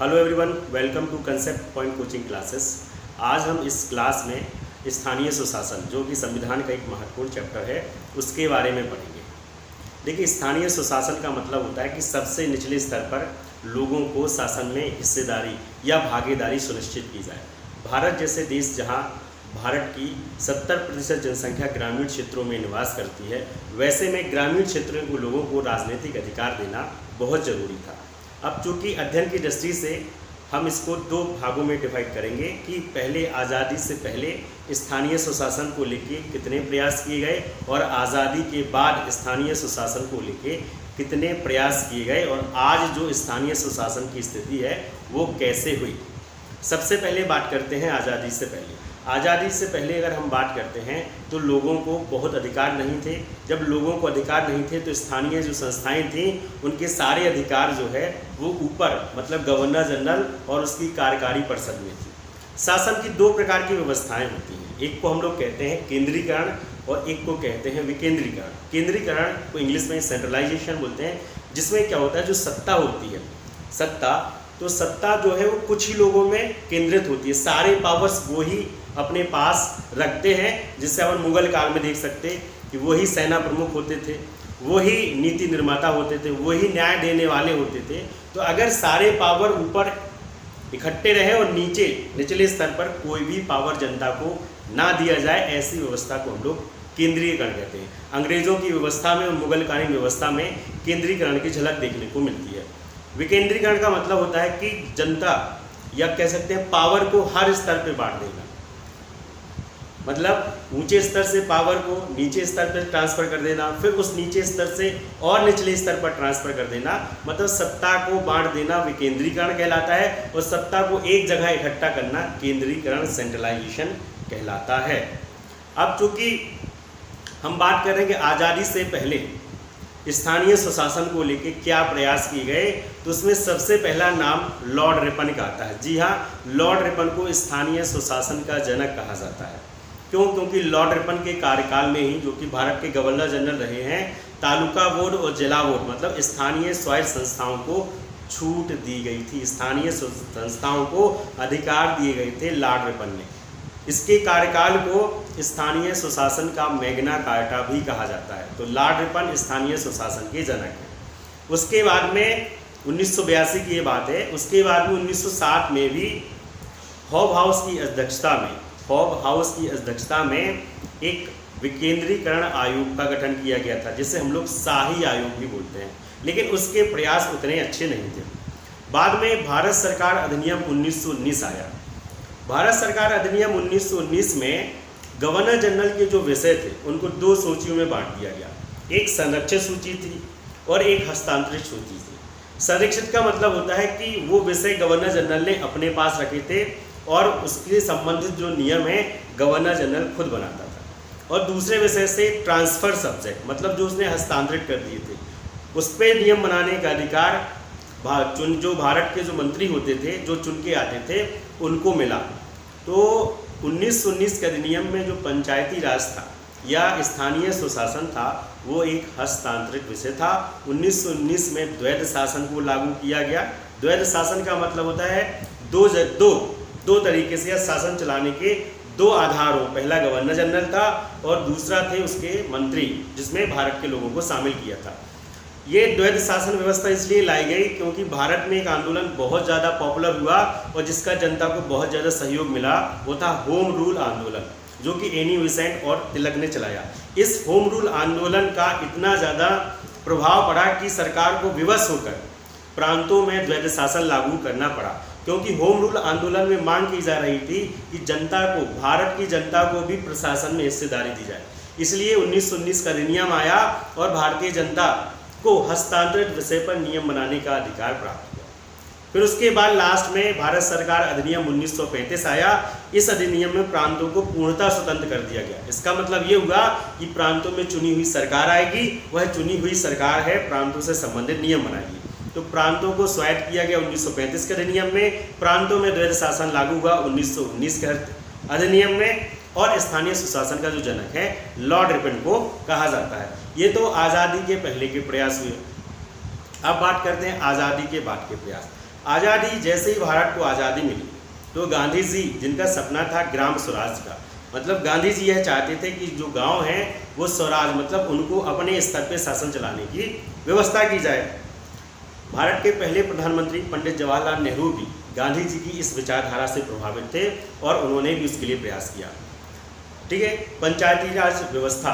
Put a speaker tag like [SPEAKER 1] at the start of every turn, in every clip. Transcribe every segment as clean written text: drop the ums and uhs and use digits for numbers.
[SPEAKER 1] Hello everyone, welcome to concept point coaching classes. आज हम इस क्लास में स्थानीय सुशासन, जो कि संविधान का एक महत्वपूर्ण चैप्टर है, उसके बारे में पढ़ेंगे। देखिए, स्थानीय सुशासन का मतलब होता है कि सबसे निचले स्तर पर लोगों को शासन में हिस्सेदारी या भागीदारी सुनिश्चित की जाए। भारत जैसे देश, जहाँ भारत की 70% जनसंख्या ग्रामीण क्षेत्रों में निवास करती है, वैसे में ग्रामीण क्षेत्रों के लोगों को राजनीतिक अधिकार देना बहुत ज़रूरी था। अब चूँकि अध्ययन की दृष्टि से हम इसको दो भागों में डिवाइड करेंगे कि पहले आज़ादी से पहले स्थानीय सुशासन को लेके कितने प्रयास किए गए और आज़ादी के बाद स्थानीय सुशासन को लेके कितने प्रयास किए गए और आज जो स्थानीय सुशासन की स्थिति है वो कैसे हुई। सबसे पहले बात करते हैं आज़ादी से पहले। आज़ादी से पहले अगर हम बात करते हैं तो लोगों को बहुत अधिकार नहीं थे। जब लोगों को अधिकार नहीं थे तो स्थानीय जो संस्थाएं थीं उनके सारे अधिकार जो है वो ऊपर, मतलब गवर्नर जनरल और उसकी कार्यकारी परिषद में थी। शासन की दो प्रकार की व्यवस्थाएं होती हैं, एक को हम लोग कहते हैं केंद्रीकरण और एक को कहते हैं विकेंद्रीकरण। केंद्रीकरण को इंग्लिश में सेंट्रलाइजेशन बोलते हैं, जिसमें क्या होता है, जो सत्ता होती है, सत्ता जो है वो कुछ ही लोगों में केंद्रित होती है। सारे पावर्स वो ही अपने पास रखते हैं, जिससे अपन मुगल काल में देख सकते हैं कि वही सेना प्रमुख होते थे, वही नीति निर्माता होते थे, वही न्याय देने वाले होते थे। तो अगर सारे पावर ऊपर इकट्ठे रहे और निचले स्तर पर कोई भी पावर जनता को ना दिया जाए, ऐसी व्यवस्था को हम लोग केंद्रीयकरण कहते हैं। अंग्रेजों की व्यवस्था में और मुगलकालीन व्यवस्था में केंद्रीकरण की झलक देखने को मिलती है। विकेंद्रीकरण का मतलब होता है कि जनता, या कह सकते हैं पावर को हर स्तर पे बांट देना, मतलब ऊंचे स्तर से पावर को नीचे स्तर पर ट्रांसफ़र कर देना, फिर उस नीचे स्तर से और निचले स्तर पर ट्रांसफ़र कर देना, मतलब सत्ता को बांट देना विकेंद्रीकरण कहलाता है और सत्ता को एक जगह इकट्ठा करना केंद्रीकरण, सेंट्रलाइजेशन कहलाता है। अब चूँकि हम बात कर रहे हैं कि आज़ादी से पहले स्थानीय सुशासन को लेके क्या प्रयास किए गए, तो उसमें सबसे पहला नाम लॉर्ड रिपन का आता है। जी हाँ, लॉर्ड रिपन को स्थानीय सुशासन का जनक कहा जाता है। क्यों? क्योंकि लॉर्ड रिपन के कार्यकाल में ही, जो कि भारत के गवर्नर जनरल रहे हैं, तालुका बोर्ड और जिला बोर्ड, मतलब स्थानीय स्वायत्त संस्थाओं को छूट दी गई थी। स्थानीय संस्थाओं को अधिकार दिए गए थे लॉर्ड रिपन ने। इसके कार्यकाल को स्थानीय सुशासन का मैग्ना कार्टा भी कहा जाता है। तो लॉर्ड रिपन स्थानीय सुशासन के जनक हैं। उसके बाद में 1982 की ये बात है, उसके बाद में 1960 में भी हॉब हाउस की अध्यक्षता में एक विकेंद्रीकरण आयोग का गठन किया गया था, जिसे हम लोग शाही आयोग भी बोलते हैं, लेकिन उसके प्रयास उतने अच्छे नहीं थे। बाद में भारत सरकार अधिनियम 1919 आया। भारत सरकार अधिनियम 1919 में गवर्नर जनरल के जो विषय थे उनको दो सूचियों में बांट दिया गया। एक संरक्षित सूची थी और एक हस्तांतरित सूची थी। संरक्षित का मतलब होता है कि वो विषय गवर्नर जनरल ने अपने पास रखे थे और उसके संबंधित जो नियम है गवर्नर जनरल खुद बनाता था। और दूसरे विषय से ट्रांसफ़र सब्जेक्ट, मतलब जो उसने हस्तांतरित कर दिए थे, उस पर नियम बनाने का अधिकार जो भारत के जो मंत्री होते थे, जो चुन के आते थे, उनको मिला। तो 1919 के अधिनियम में जो पंचायती राज था या स्थानीय सुशासन था, वो एक हस्तांतरित विषय था। 1919 में द्वैध शासन को लागू किया गया। द्वैध शासन का मतलब होता है दो तरीके से शासन चलाने के दो आधार हो। पहला गवर्नर जनरल था और दूसरा थे उसके मंत्री, जिसमें भारत के लोगों को शामिल किया था। ये द्वैध शासन व्यवस्था इसलिए लाई गई क्योंकि भारत में एक आंदोलन बहुत ज़्यादा पॉपुलर हुआ और जिसका जनता को बहुत ज़्यादा सहयोग मिला, वो था होम रूल आंदोलन, जो कि एनी बेसेंट और तिलक ने चलाया। इस होम रूल आंदोलन का इतना ज़्यादा प्रभाव पड़ा कि सरकार को विवश होकर प्रांतों में द्वैध शासन लागू करना पड़ा, क्योंकि होम रूल आंदोलन में मांग की जा रही थी कि जनता को, भारत की जनता को भी प्रशासन में हिस्सेदारी दी जाए। इसलिए 1919 का अधिनियम आया और भारतीय जनता को हस्तांतरित विषय पर नियम बनाने का अधिकार प्राप्त हुआ। फिर उसके बाद लास्ट में भारत सरकार अधिनियम 1935 आया। इस अधिनियम में प्रांतों को पूर्णतः स्वतंत्र कर दिया गया। इसका मतलब ये हुआ कि प्रांतों में चुनी हुई सरकार आएगी, वह चुनी हुई सरकार है प्रांतों से संबंधित नियम बनाएगी। तो प्रांतों को स्वायत्त किया गया 1935 के अधिनियम में। प्रांतों में द्वैध शासन लागू हुआ 1919 के अधिनियम में। और स्थानीय सुशासन का जो जनक है लॉर्ड रिपन को कहा जाता है। ये तो आज़ादी के पहले के प्रयास हुए। अब बात करते हैं आज़ादी के बाद के प्रयास। आज़ादी जैसे ही भारत को आज़ादी मिली तो गांधी जी, जिनका सपना था ग्राम स्वराज का, मतलब गांधी जी यह चाहते थे कि जो गांव हैं वो स्वराज, मतलब उनको अपने स्तर पे शासन चलाने की व्यवस्था की जाए। भारत के पहले प्रधानमंत्री पंडित जवाहरलाल नेहरू भी गांधी जी की इस विचारधारा से प्रभावित थे और उन्होंने भी उसके लिए प्रयास किया। ठीक है, पंचायती राज व्यवस्था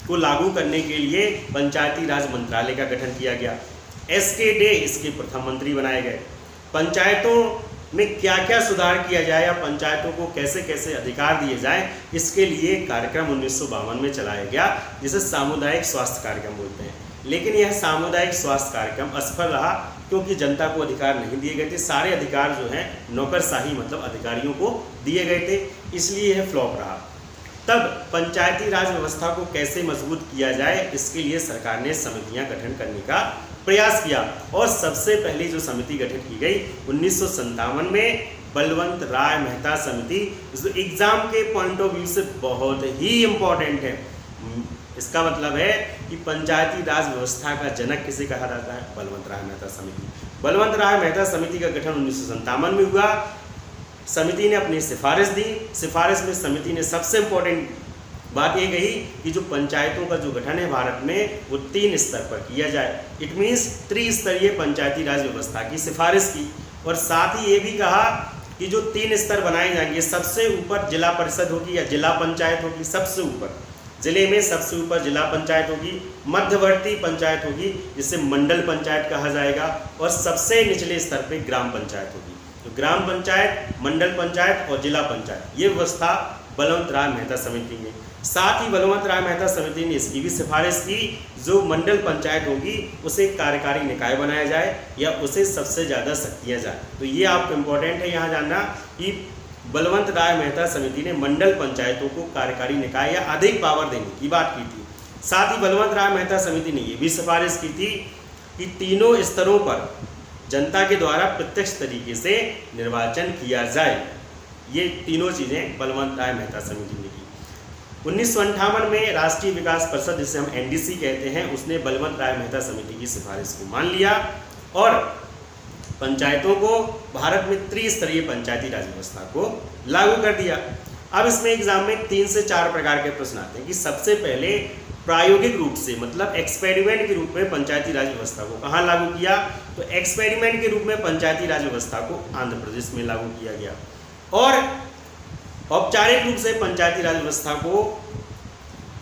[SPEAKER 1] को लागू करने के लिए पंचायती राज मंत्रालय का गठन किया गया। एसके डे इसके प्रथम मंत्री बनाए गए। पंचायतों में क्या क्या सुधार किया जाए या पंचायतों को कैसे कैसे अधिकार दिए जाए, इसके लिए कार्यक्रम 1952 में चलाया गया, जिसे सामुदायिक स्वास्थ्य कार्यक्रम बोलते हैं। लेकिन यह सामुदायिक स्वास्थ्य कार्यक्रम असफल रहा क्योंकि जनता को अधिकार नहीं दिए गए थे। सारे अधिकार जो हैं नौकरशाही मतलब अधिकारियों को दिए गए थे, इसलिए यह फ्लॉप रहा। तब पंचायती राज व्यवस्था को कैसे मजबूत किया जाए, इसके लिए सरकार ने समितियां गठन करने का प्रयास किया और सबसे पहली जो समिति गठित की गई 1957 में बलवंत राय मेहता समिति, जो एग्जाम के पॉइंट ऑफ व्यू से बहुत ही इम्पोर्टेंट है। इसका मतलब है कि पंचायती राज व्यवस्था का जनक किसे कहा जाता है? बलवंत राय मेहता समिति। बलवंत राय मेहता समिति का गठन 1957 में हुआ। समिति ने अपनी सिफारिश दी। सिफारिश में समिति ने सबसे इम्पोर्टेंट बात ये कही कि जो पंचायतों का जो गठन है भारत में वो 3 स्तर पर किया जाए। इट मीन्स त्रिस्तरीय पंचायती राज व्यवस्था की सिफारिश की और साथ ही ये भी कहा कि जो 3 स्तर बनाए जाएंगे, सबसे ऊपर जिला परिषद होगी या जिला पंचायत होगी, सबसे ऊपर जिले में सबसे ऊपर जिला पंचायत होगी, मध्यवर्ती पंचायत होगी जिसे मंडल पंचायत कहा जाएगा और सबसे निचले स्तर पे ग्राम पंचायत होगी। तो ग्राम पंचायत, मंडल पंचायत और जिला पंचायत, ये व्यवस्था बलवंत राय मेहता समिति ने। साथ ही बलवंत राय मेहता समिति ने इसकी भी सिफारिश की, जो मंडल पंचायत होगी उसे कार्यकारी निकाय बनाया जाए या उसे सबसे ज़्यादा शक्तियाँ जाए। तो ये आपको इम्पोर्टेंट है यहाँ जानना कि बलवंत राय मेहता समिति ने मंडल पंचायतों को कार्यकारी निकाय या अधिक पावर देने की बात की थी। साथ ही बलवंत राय मेहता समिति ने ये भी सिफारिश की थी कि तीनों स्तरों पर जनता के द्वारा प्रत्यक्ष तरीके से निर्वाचन किया जाए। ये तीनों चीज़ें बलवंत राय मेहता समिति ने की। 1958 में राष्ट्रीय विकास परिषद, जिसे हम एनडीसी कहते हैं, उसने बलवंत राय मेहता समिति की सिफारिश को मान लिया और पंचायतों को भारत में त्रिस्तरीय पंचायती राज व्यवस्था को लागू कर दिया। अब इसमें एग्जाम में 3 से 4 प्रकार के प्रश्न आते हैं कि सबसे पहले प्रायोगिक रूप से मतलब एक्सपेरिमेंट के रूप में पंचायती राज व्यवस्था को कहाँ लागू किया? तो एक्सपेरिमेंट के रूप में पंचायती राज व्यवस्था को आंध्र प्रदेश में लागू किया गया और औपचारिक रूप से पंचायती राज व्यवस्था को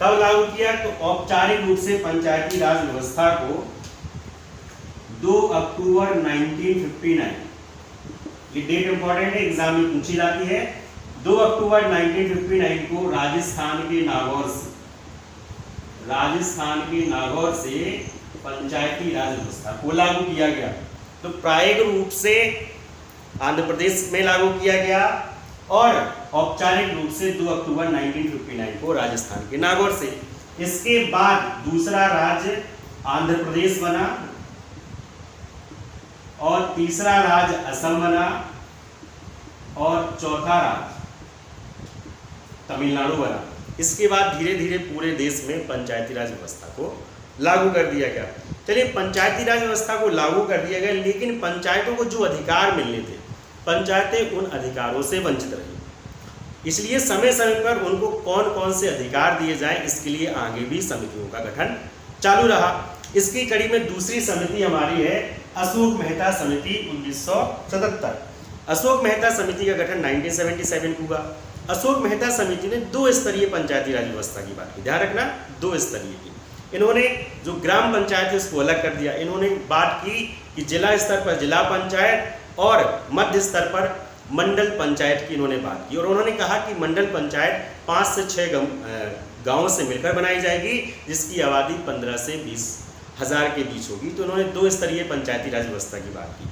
[SPEAKER 1] कब लागू किया? तो औपचारिक रूप से पंचायती राज व्यवस्था को 2 अक्टूबर 1959, ये डेट इंपॉर्टेंट है, एग्जाम में पूछी जाती है। 2 अक्टूबर 1959 को राजस्थान के नागौर से पंचायती राज व्यवस्था को लागू किया गया। तो प्रायोगिक रूप से आंध्र प्रदेश में लागू किया गया और औपचारिक रूप से 2 अक्टूबर 1959 को राजस्थान के नागौर से। इसके बाद दूसरा राज्य आंध्र प्रदेश बना और तीसरा राज्य असम बना और चौथा राज्य तमिलनाडु बना। इसके बाद धीरे धीरे पूरे देश में पंचायती राज व्यवस्था को लागू कर दिया गया। चलिए, पंचायती राज व्यवस्था को लागू कर दिया गया, लेकिन पंचायतों को जो अधिकार मिलने थे, पंचायतें उन अधिकारों से वंचित रही। इसलिए समय समय पर उनको कौन कौन से अधिकार दिए जाएं, इसके लिए आगे भी समितियों का गठन चालू रहा। इसकी कड़ी में दूसरी समिति हमारी है अशोक मेहता समिति 1977। अशोक मेहता समिति का गठन 1977 को हुआ। अशोक मेहता समिति ने 2 स्तरीय पंचायती राज व्यवस्था की बात की, ध्यान रखना 2 स्तरीय की। इन्होंने जो ग्राम पंचायत है उसको अलग कर दिया। इन्होंने बात की कि जिला स्तर पर जिला पंचायत और मध्य स्तर पर मंडल पंचायत की इन्होंने बात की और उन्होंने कहा कि मंडल पंचायत 5 से 6 गांवों से मिलकर बनाई जाएगी, जिसकी आबादी 15 से 20 हज़ार के बीच होगी। तो उन्होंने 2 स्तरीय पंचायती राज व्यवस्था की बात की।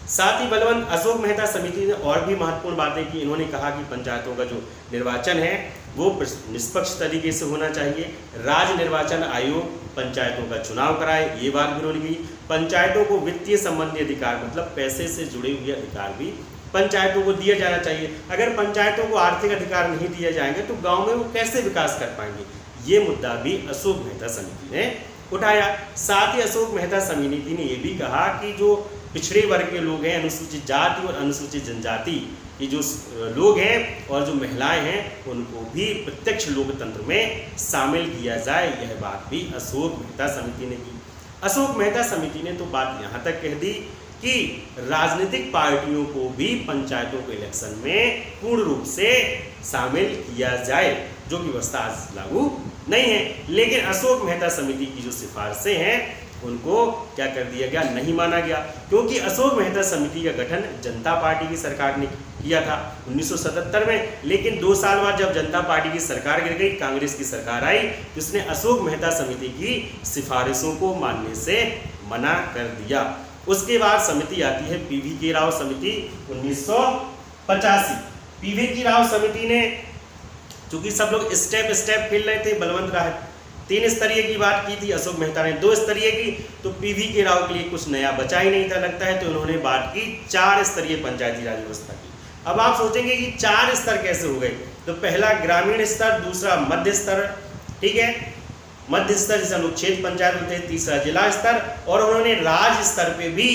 [SPEAKER 1] साथ ही बलवंत अशोक मेहता समिति ने और भी महत्वपूर्ण बातें की। इन्होंने कहा कि पंचायतों का जो निर्वाचन है वो निष्पक्ष तरीके से होना चाहिए। राज्य निर्वाचन आयोग पंचायतों का चुनाव कराए, ये बात भी उन्होंने की। पंचायतों को वित्तीय संबंधी अधिकार मतलब पैसे से जुड़े हुए अधिकार भी पंचायतों को दिया जाना चाहिए। अगर पंचायतों को आर्थिक अधिकार नहीं दिए जाएंगे तो गाँव में वो कैसे विकास कर पाएंगे? ये मुद्दा भी अशोक मेहता समिति ने उठाया। साथ ही अशोक मेहता समिति ने यह भी कहा कि जो पिछड़े वर्ग के लोग हैं, अनुसूचित जाति और अनुसूचित जनजाति ये जो लोग हैं और जो महिलाएं हैं उनको भी प्रत्यक्ष लोकतंत्र में शामिल किया जाए, यह बात भी अशोक मेहता समिति ने की। अशोक मेहता समिति ने तो बात यहाँ तक कह दी कि राजनीतिक पार्टियों को भी पंचायतों के इलेक्शन में पूर्ण रूप से शामिल किया जाए, जो कि व्यवस्था आज लागू नहीं है। लेकिन अशोक मेहता समिति की जो सिफारिशें हैं उनको क्या कर दिया गया, नहीं माना गया, क्योंकि अशोक मेहता समिति का गठन जनता पार्टी की सरकार ने किया था 1977 में। लेकिन 2 साल बाद जब जनता पार्टी की सरकार गिर गई, कांग्रेस की सरकार आई, जिसने अशोक मेहता समिति की सिफारिशों को मानने से मना कर दिया। उसके बाद समिति आती है पीवी के राव समिति 1985। पीवी के राव समिति ने, चूंकि सब लोग स्टेप खेल रहे थे, बलवंत राय 3 स्तरीय की बात की थी, अशोक मेहता ने 2 स्तरीय की, तो पीवी के राव के लिए कुछ नया बचा ही नहीं था लगता है, तो उन्होंने बात की 4 स्तरीय पंचायती राज व्यवस्था की। अब आप सोचेंगे कि 4 स्तर कैसे हो गए, तो पहला ग्रामीण स्तर, दूसरा मध्य स्तर, ठीक है, मध्य स्तर जिसे हम लोग क्षेत्र पंचायत बोलते हैं, तीसरा जिला स्तर, और उन्होंने राज्य स्तर पे भी,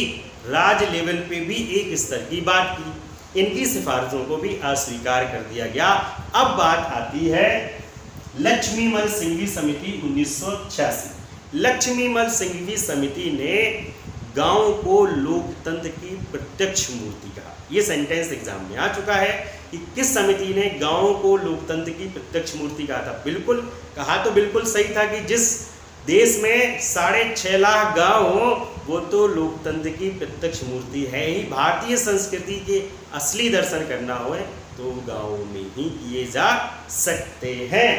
[SPEAKER 1] राज्य लेवल पे भी 1 स्तर की बात की। इनकी सिफारिशों को भी अस्वीकार कर दिया गया। अब बात आती है लक्ष्मीमल सिंघवी समिति 1986। लक्ष्मीमल सिंघवी समिति ने गांव को लोकतंत्र की प्रत्यक्ष मूर्ति कहा। यह सेंटेंस एग्जाम में आ चुका है कि किस समिति ने गांव को लोकतंत्र की प्रत्यक्ष मूर्ति कहा था। बिल्कुल कहा तो बिल्कुल सही था कि जिस देश में 6.5 लाख गांव हो वो तो लोकतंत्र की प्रत्यक्ष मूर्ति है ही। भारतीय संस्कृति के असली दर्शन करना हो तो गांव में ही किए जा सकते हैं।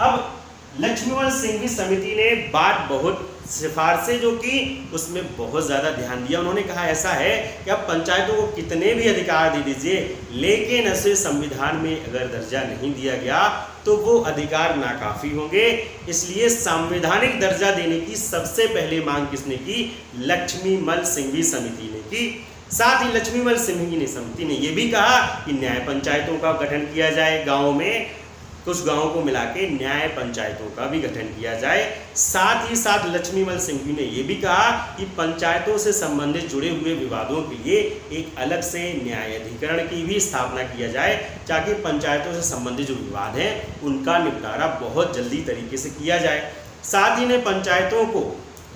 [SPEAKER 1] अब लक्ष्मीमल सिंघवी समिति ने बात बहुत सिफारिशें जो की उसमें बहुत ज़्यादा ध्यान दिया। उन्होंने कहा ऐसा है कि अब पंचायतों को कितने भी अधिकार दे दीजिए, लेकिन ऐसे संविधान में अगर दर्जा नहीं दिया गया तो वो अधिकार नाकाफी होंगे। इसलिए संवैधानिक दर्जा देने की सबसे पहले मांग किसने की? लक्ष्मीमल सिंघवी समिति ने की। साथ ही लक्ष्मीमल सिंघवी समिति ने यह भी कहा कि न्याय पंचायतों का गठन किया जाए, गाँव में कुछ गांवों को मिला के न्याय पंचायतों का भी गठन किया जाए। साथ ही साथ लक्ष्मीमल सिंघवी ने यह भी कहा कि पंचायतों से संबंधित जुड़े हुए विवादों के लिए एक अलग से न्यायाधिकरण की भी स्थापना किया जाए, ताकि पंचायतों से संबंधित जो विवाद हैं उनका निपटारा बहुत जल्दी तरीके से किया जाए। साथ ही ने पंचायतों को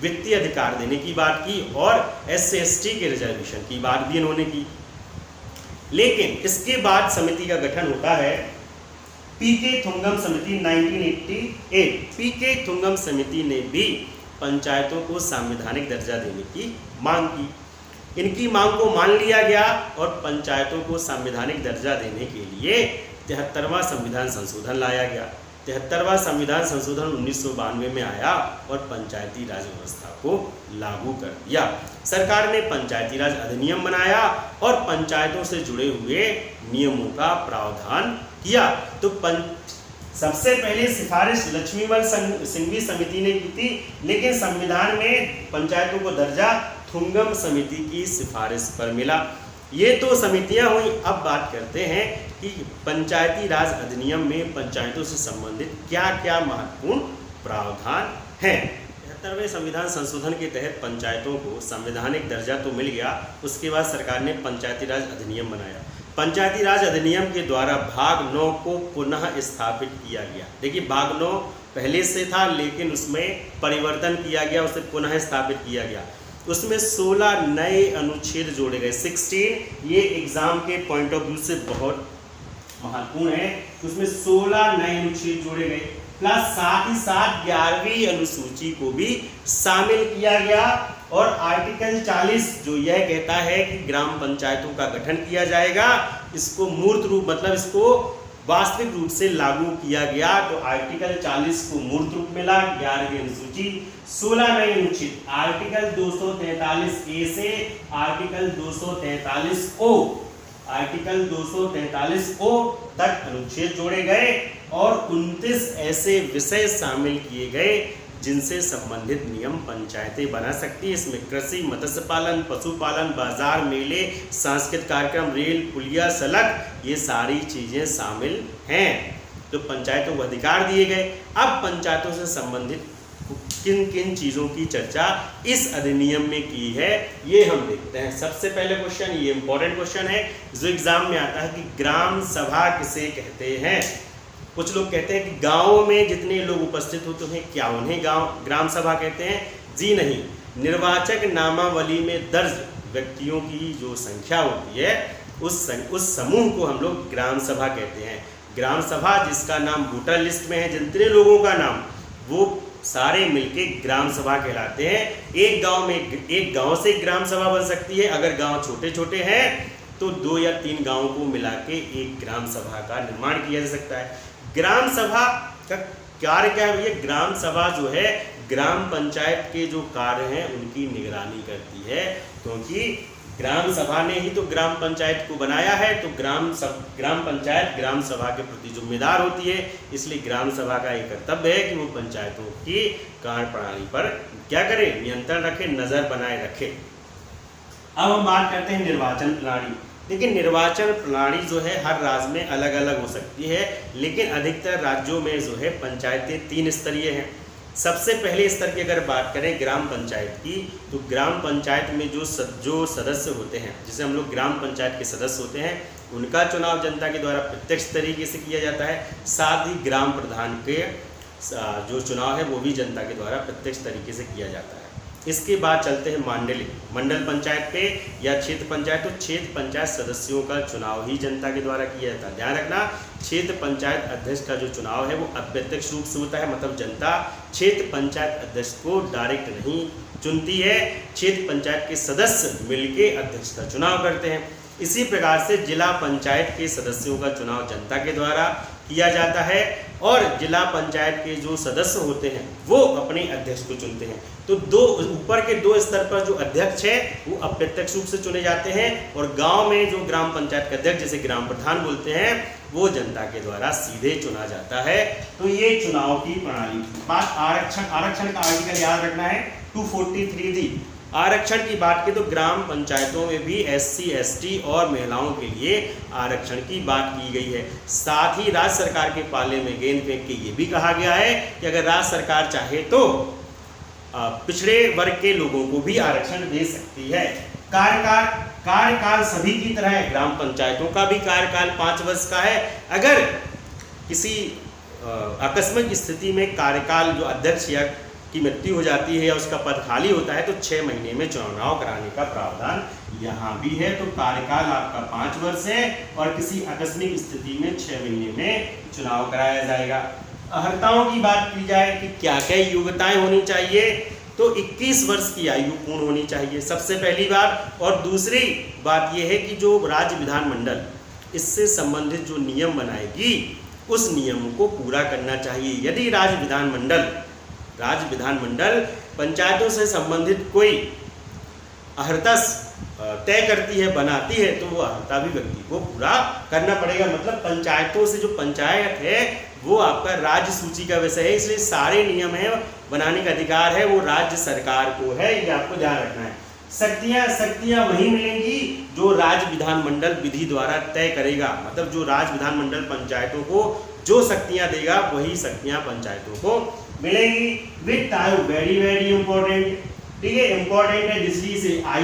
[SPEAKER 1] वित्तीय अधिकार देने की बात की और SC/ST के रिजर्वेशन की बात भी इन्होंने की। लेकिन इसके बाद समिति का गठन होता है पीके थुंगम समिति 1988। पीके थुंगम समिति ने भी पंचायतों को संवैधानिक दर्जा देने की मांग की। इनकी मांग को मान लिया गया और पंचायतों को संवैधानिक दर्जा देने के लिए 73वां संविधान संशोधन लाया गया। 73वां संविधान संशोधन 1992 में आया और पंचायती राज व्यवस्था को लागू कर दिया। सरकार ने पंचायती राज अधिनियम बनाया और पंचायतों से जुड़े हुए नियमों का प्रावधान किया। तो सबसे पहले सिफारिश लक्ष्मीमल सिंघवी समिति ने की थी, लेकिन संविधान में पंचायतों को दर्जा थुंगम समिति की सिफारिश पर मिला। ये तो समितियां हुई। अब बात करते हैं कि पंचायती राज अधिनियम में पंचायतों से संबंधित क्या क्या महत्वपूर्ण प्रावधान हैं। 73वें संविधान संशोधन के तहत पंचायतों को संवैधानिक दर्जा तो मिल गया। उसके बाद सरकार ने पंचायती राज अधिनियम बनाया। पंचायती राज अधिनियम के द्वारा भाग 9 को पुनः स्थापित किया गया। देखिए, भाग 9 पहले से था, लेकिन उसमें परिवर्तन किया गया, उसे पुनः स्थापित किया गया। उसमें 16 नए अनुच्छेद जोड़े गए, 16। ये एग्जाम के पॉइंट ऑफ व्यू से बहुत महत्वपूर्ण है। उसमें 16 नए अनुच्छेद जोड़े गए, प्लस साथ ही साथ 11वीं अनुसूची को भी शामिल किया गया। और आर्टिकल 40 जो यह कहता है कि ग्राम पंचायतों का गठन किया जाएगा, इसको मूर्त रूप मतलब इसको वास्तविक रूप से लागू किया गया। तो आर्टिकल 40 को मूर्त रूप मिला। 11वीं अनुसूची 16 नए अनुच्छेद, आर्टिकल 243A से आर्टिकल 243O, आर्टिकल 243O तक अनुच्छेद जोड़े गए और 29 ऐसे विषय शामिल किए गए जिनसे संबंधित नियम पंचायतें बना सकती है। इसमें कृषि, मत्स्य पालन, पशुपालन, बाजार, मेले, सांस्कृतिक कार्यक्रम, रेल, पुलिया, सड़क, ये सारी चीजें शामिल हैं। तो पंचायतों को अधिकार दिए गए। अब पंचायतों से संबंधित किन किन चीज़ों की चर्चा इस अधिनियम में की है, ये हम देखते हैं। सबसे पहले क्वेश्चन, ये इंपॉर्टेंट क्वेश्चन है जो एग्जाम में आता है कि ग्राम सभा किसे कहते हैं। कुछ लोग कहते हैं कि गाँव में जितने लोग उपस्थित होते हैं क्या उन्हें ग्राम सभा कहते हैं? जी नहीं, निर्वाचक नामावली में दर्ज व्यक्तियों की जो संख्या होती है उस समूह को हम लोग ग्राम सभा कहते हैं। ग्राम सभा जिसका नाम वोटर लिस्ट में है, जितने लोगों का नाम, वो सारे मिलके ग्राम सभा कहलाते हैं। एक गांव से ग्राम सभा बन सकती है। अगर गांव छोटे छोटे हैं तो 2 या 3 गांवों को मिला के एक ग्राम सभा का निर्माण किया जा सकता है। ग्राम सभा का कार्य क्या है? ये ग्राम सभा जो है ग्राम पंचायत के जो कार्य हैं उनकी निगरानी करती है, क्योंकि ग्राम सभा ने ही तो ग्राम पंचायत को बनाया है, तो ग्राम पंचायत ग्राम सभा के प्रति जिम्मेदार होती है। इसलिए ग्राम सभा का एक कर्तव्य है कि वो पंचायतों की कार्य प्रणाली पर क्या करे? नियंत्रण रखे, नजर बनाए रखे। अब हम बात करते हैं निर्वाचन प्रणाली। देखिए, निर्वाचन प्रणाली जो है हर राज्य में अलग अलग हो सकती है, लेकिन अधिकतर राज्यों में जो है पंचायतें 3 स्तरीय हैं। सबसे पहले स्तर की अगर बात करें ग्राम पंचायत की, तो ग्राम पंचायत में जो सदस्य होते हैं, जिसे हम लोग ग्राम पंचायत के सदस्य होते हैं, उनका चुनाव जनता के द्वारा प्रत्यक्ष तरीके से किया जाता है। साथ ही ग्राम प्रधान के जो चुनाव है वो भी जनता के द्वारा प्रत्यक्ष तरीके से किया जाता है। इसके बाद चलते हैं मंडल पंचायत पे या क्षेत्र पंचायत। तो क्षेत्र पंचायत सदस्यों का चुनाव ही जनता के द्वारा किया जाता है। ध्यान रखना, क्षेत्र पंचायत अध्यक्ष का जो चुनाव है वो अप्रत्यक्ष रूप से होता है, मतलब जनता क्षेत्र पंचायत अध्यक्ष को डायरेक्ट नहीं चुनती है, क्षेत्र पंचायत के सदस्य मिलके अध्यक्ष का चुनाव करते हैं। इसी प्रकार से जिला पंचायत के सदस्यों का चुनाव जनता के द्वारा किया जाता है और जिला पंचायत के जो सदस्य होते हैं वो अपने अध्यक्ष को चुनते हैं। तो ऊपर के 2 स्तर पर जो अध्यक्ष है वो अप्रत्यक्ष रूप से चुने जाते हैं, और गांव में जो ग्राम पंचायत का अध्यक्ष, जिसे ग्राम प्रधान बोलते हैं, वो जनता के द्वारा सीधे चुना जाता है। तो ये चुनाव की प्रणाली। बात आरक्षण का आर्टिकल याद रखना है 243D। आरक्षण की बात की तो ग्राम पंचायतों में भी SC ST और महिलाओं के लिए आरक्षण की बात की गई है। साथ ही राज्य सरकार के पाले में गेंद फेंक के ये भी कहा गया है कि अगर राज्य सरकार चाहे तो पिछड़े वर्ग के लोगों को भी आरक्षण दे सकती है। कार्यकाल सभी की तरह है। ग्राम पंचायतों का भी कार्यकाल 5 वर्ष का है। अगर किसी आकस्मिक स्थिति में कार्यकाल जो अध्यक्ष या की मृत्यु हो जाती है या उसका पद खाली होता है तो 6 महीने में चुनाव कराने का प्रावधान यहाँ भी है। तो कार्यकाल आपका 5 वर्ष है और किसी आकस्मिक स्थिति में 6 महीने में चुनाव कराया जाएगा। अर्हताओं की बात की जाए कि क्या क्या योग्यताएं होनी चाहिए, तो 21 वर्ष की आयु पूर्ण होनी चाहिए सबसे पहली बात। और दूसरी बात यह है कि जो राज्य विधानमंडल इससे संबंधित जो नियम बनाएगी उस नियम को पूरा करना चाहिए। यदि राज्य विधानमंडल पंचायतों से संबंधित कोई अहर्ता तय करती है, बनाती है, तो वो अहर्ता भी व्यक्ति को पूरा करना पड़ेगा। मतलब पंचायतों से जो पंचायत है वो आपका राज्य सूची का विषय है, इसलिए सारे नियम है बनाने का अधिकार है वो राज्य सरकार को है, ये आपको ध्यान रखना है। शक्तियां वही मिलेंगी जो राज्य विधानमंडल विधि द्वारा तय करेगा। मतलब जो राज्य विधानमंडल पंचायतों को जो शक्तियां देगा वही शक्तियां पंचायतों को मिलेंगी। वित्त आयोग वेरी वेरी इंपॉर्टेंट, ठीक है, इंपॉर्टेंट है जिसलिए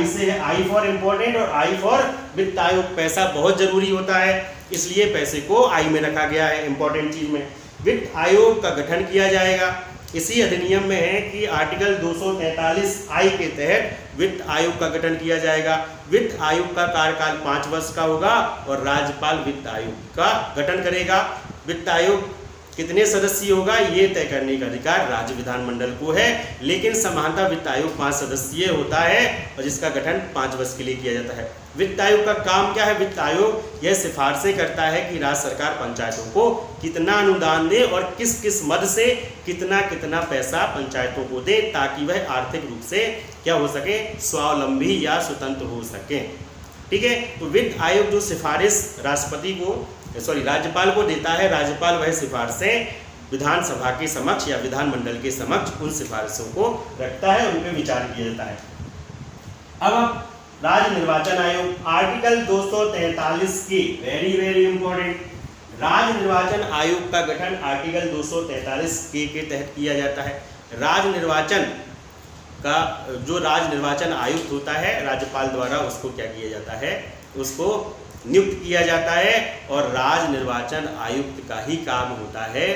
[SPEAKER 1] से है, आई फॉर इंपॉर्टेंट और आई फॉर वित्त आयोग। पैसा बहुत जरूरी होता है इसलिए पैसे को आई में रखा गया है इंपॉर्टेंट चीज में। वित्त आयोग का गठन किया जाएगा। इसी अधिनियम में है कि आर्टिकल 243I के तहत वित्त आयोग का गठन किया जाएगा। वित्त आयोग का कार्यकाल 5 वर्ष का होगा और राज्यपाल वित्त आयोग का गठन करेगा। वित्त आयोग कितने सदस्य होगा ये तय करने का अधिकार राज्य विधानमंडल को है, लेकिन सामान्यतः वित्त आयोग 5 सदस्यीय होता है और जिसका गठन 5 वर्ष के लिए किया जाता है। वित्त आयोग का काम क्या है? वित्त आयोग यह सिफारिशें करता है कि राज्य सरकार पंचायतों को कितना अनुदान दे और किस किस मद से कितना कितना पैसा पंचायतों को दे ताकि वह आर्थिक रूप से क्या हो सके, स्वावलंबी या स्वतंत्र हो सके। ठीक है, तो वित्त आयोग जो सिफारिश राज्यपाल को देता है, राज्यपाल वह सिफारिशें विधानसभा के समक्ष या विधानमंडल के समक्ष उन सिफारिशों को रखता है, उन पर विचार किया जाता है। अब राज्य निर्वाचन आयोग आर्टिकल 243 की वेरी वेरी इंपॉर्टेंट, राज्य निर्वाचन आयोग का गठन आर्टिकल 243 के तहत किया जाता है। राज निर्वाचन का जो राज निर्वाचन आयुक्त होता है राज्यपाल द्वारा उसको क्या किया जाता है, उसको नियुक्त किया जाता है। और राज निर्वाचन आयुक्त का ही काम होता है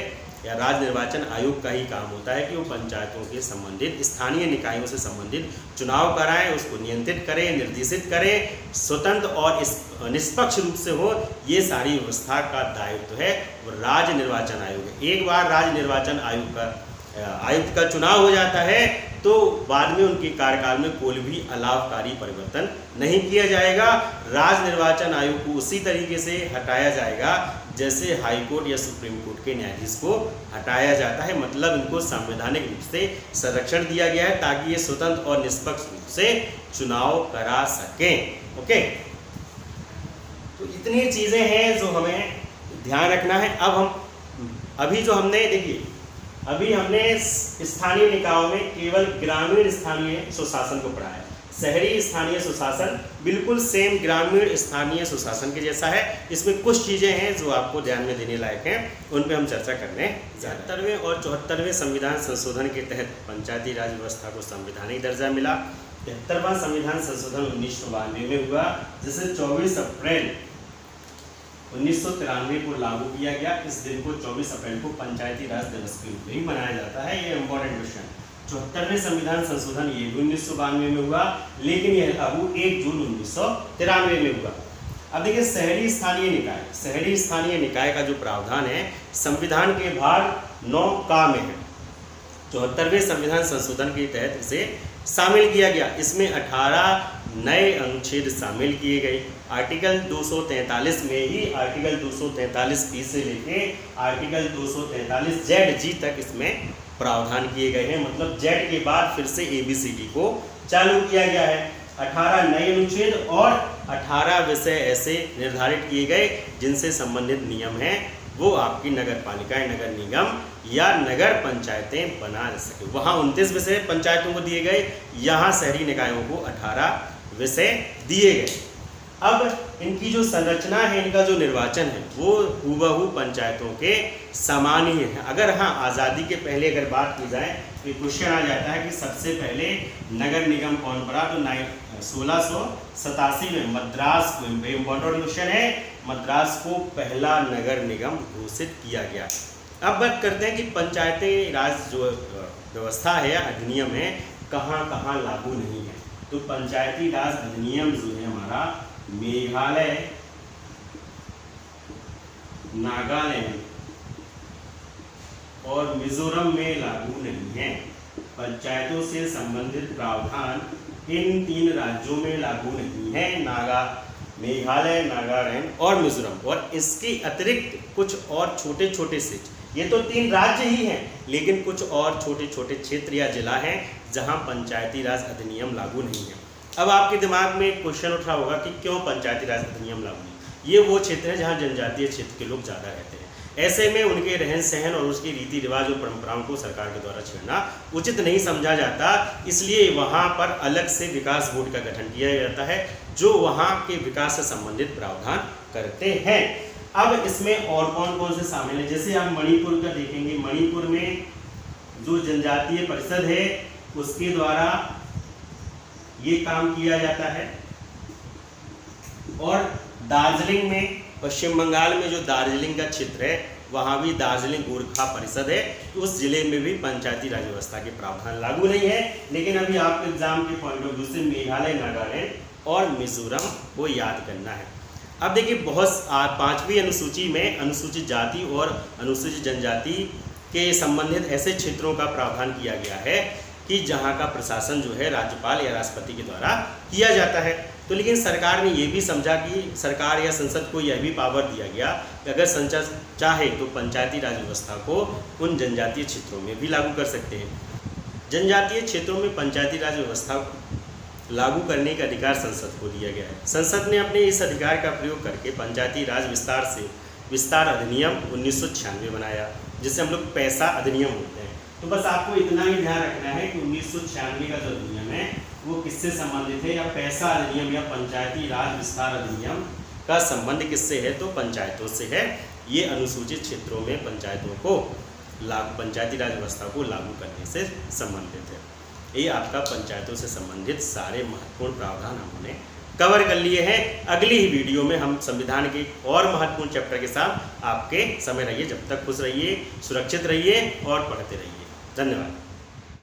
[SPEAKER 1] या राज निर्वाचन आयोग का ही काम होता है कि वो पंचायतों के संबंधित स्थानीय निकायों से संबंधित चुनाव कराएं, उसको नियंत्रित करें, निर्देशित करें, स्वतंत्र और निष्पक्ष रूप से हो। ये सारी व्यवस्था का दायित्व है वो राज निर्वाचन आयोग है। एक बार राज निर्वाचन आयुक्त का चुनाव हो जाता है तो बाद में उनके कार्यकाल में कोई भी अलाभकारी परिवर्तन नहीं किया जाएगा। राज निर्वाचन आयोग को उसी तरीके से हटाया जाएगा जैसे हाई कोर्ट या सुप्रीम कोर्ट के न्यायाधीश को हटाया जाता है। मतलब इनको संवैधानिक रूप से संरक्षण दिया गया है ताकि ये स्वतंत्र और निष्पक्ष रूप से चुनाव करा सकें। ओके, तो इतनी चीज़ें हैं जो हमें ध्यान रखना है। अब हम अभी जो हमने देखिए अभी हमने स्थानीय निकायों में केवल ग्रामीण स्थानीय सुशासन को पढ़ा है। शहरी स्थानीय सुशासन बिल्कुल सेम ग्रामीण स्थानीय सुशासन के जैसा है। इसमें कुछ चीज़ें हैं जो आपको ध्यान में देने लायक हैं, उन पे हम चर्चा करने जा रहे हैं। 73वें और 74वें संविधान संशोधन के तहत पंचायती राज व्यवस्था को संवैधानिक दर्जा मिला। 73वां संविधान संशोधन 1992 में हुआ जिसे 24 अप्रैल 1993 को लागू किया गया। इस दिन को 24 अप्रैल को पंचायती राज दिवस के रूप में ही मनाया जाता है। ये इम्पोर्टेंट क्वेश्चन। 74वें संविधान संशोधन ये 1992 में हुआ लेकिन यह लागू 1 जून 1993 में हुआ। अब देखिए शहरी स्थानीय निकाय, शहरी स्थानीय निकाय का जो प्रावधान है संविधान के भाग 9 में है। 74वें संविधान संशोधन के तहत इसे शामिल किया गया। इसमें 18 नए अनुच्छेद शामिल किए गए। आर्टिकल 243 में ही आर्टिकल 243 से लेके आर्टिकल 243 ZG तक इसमें प्रावधान किए गए हैं। मतलब जेड के बाद फिर से ABCD को चालू किया गया है। 18 नए अनुच्छेद और 18 विषय ऐसे निर्धारित किए गए जिनसे संबंधित नियम हैं वो आपकी नगर पालिकाएं, नगर निगम या नगर पंचायतें बना सके। वहाँ 29 विषय पंचायतों को दिए गए, यहाँ शहरी निकायों को 18 विषय दिए गए। अब इनकी जो संरचना है, इनका जो निर्वाचन है वो हूबहू पंचायतों के समान ही है। अगर हाँ आज़ादी के पहले अगर बात की जाए तो क्वेश्चन आ जाता है कि सबसे पहले नगर निगम कौन बना, तो 1687 में मद्रास को, इम्पोर्टेंट क्वेश्चन है, मद्रास को पहला नगर निगम घोषित किया गया। अब बात करते हैं कि पंचायती राज जो व्यवस्था है या अधिनियम है कहाँ कहाँ लागू नहीं है। तो पंचायती राज अधिनियम जो है हमारा मेघालय, नागालैंड और मिजोरम में लागू नहीं है। पंचायतों से संबंधित प्रावधान इन 3 राज्यों में लागू नहीं है, मेघालय, नागालैंड और मिजोरम। और इसके अतिरिक्त कुछ और छोटे छोटे से, ये तो 3 राज्य ही हैं लेकिन कुछ और छोटे छोटे क्षेत्र या जिला हैं जहां पंचायती राज अधिनियम लागू नहीं है। अब आपके दिमाग में एक क्वेश्चन उठा होगा कि क्यों पंचायती राज अधिनियम लागू नहीं। ये वो क्षेत्र है जहाँ जनजातीय क्षेत्र के लोग ज़्यादा रहते हैं। ऐसे में उनके रहन सहन और उसके रीति रिवाज और परंपराओं को सरकार के द्वारा छेड़ना उचित नहीं समझा जाता। इसलिए वहाँ पर अलग से विकास बोर्ड का गठन किया जाता है जो वहाँ के विकास से संबंधित प्रावधान करते हैं। अब इसमें और कौन कौन से शामिल हैं, जैसे आप मणिपुर का देखेंगे। मणिपुर में जो जनजातीय परिषद है उसके द्वारा ये काम किया जाता है। और दार्जिलिंग में, पश्चिम बंगाल में जो दार्जिलिंग का क्षेत्र है वहाँ भी दार्जिलिंग गोरखा परिषद है, उस जिले में भी पंचायती राज व्यवस्था के प्रावधान लागू नहीं है। लेकिन अभी आपके एग्जाम के पॉइंट ऑफ व्यू से मेघालय, नागालैंड और मिजोरम को याद करना है। अब देखिए बहुत 5वीं अनुसूची में अनुसूचित जाति और अनुसूचित जनजाति के संबंधित ऐसे क्षेत्रों का प्रावधान किया गया है कि जहाँ का प्रशासन जो है राज्यपाल या राष्ट्रपति के द्वारा किया जाता है। तो लेकिन सरकार ने ये भी समझा कि सरकार या संसद को यह भी पावर दिया गया कि अगर संसद चाहे तो पंचायती राज व्यवस्था को उन जनजातीय क्षेत्रों में भी लागू कर सकते हैं। जनजातीय क्षेत्रों में पंचायती राज व्यवस्था लागू करने का अधिकार संसद को दिया गया है। संसद ने अपने इस अधिकार का प्रयोग करके पंचायती राज विस्तार अधिनियम 1996 बनाया, जिसे हम लोग पैसा अधिनियम बोलते हैं। तो बस आपको इतना ही ध्यान रखना है कि 1996 का जो अधिनियम है वो किससे संबंधित है, या पैसा अधिनियम या पंचायती राज विस्तार अधिनियम का संबंध किससे है, तो पंचायतों से है। ये अनुसूचित क्षेत्रों में पंचायतों को पंचायती राज व्यवस्था को लागू करने से संबंधित है। ये आपका पंचायतों से संबंधित सारे महत्वपूर्ण प्रावधान हमने कवर कर लिए हैं। अगली ही वीडियो में हम संविधान के और महत्वपूर्ण चैप्टर के साथ आपके समय रहिए। जब तक खुश रहिए, सुरक्षित रहिए और पढ़ते रहिए। धन्यवाद।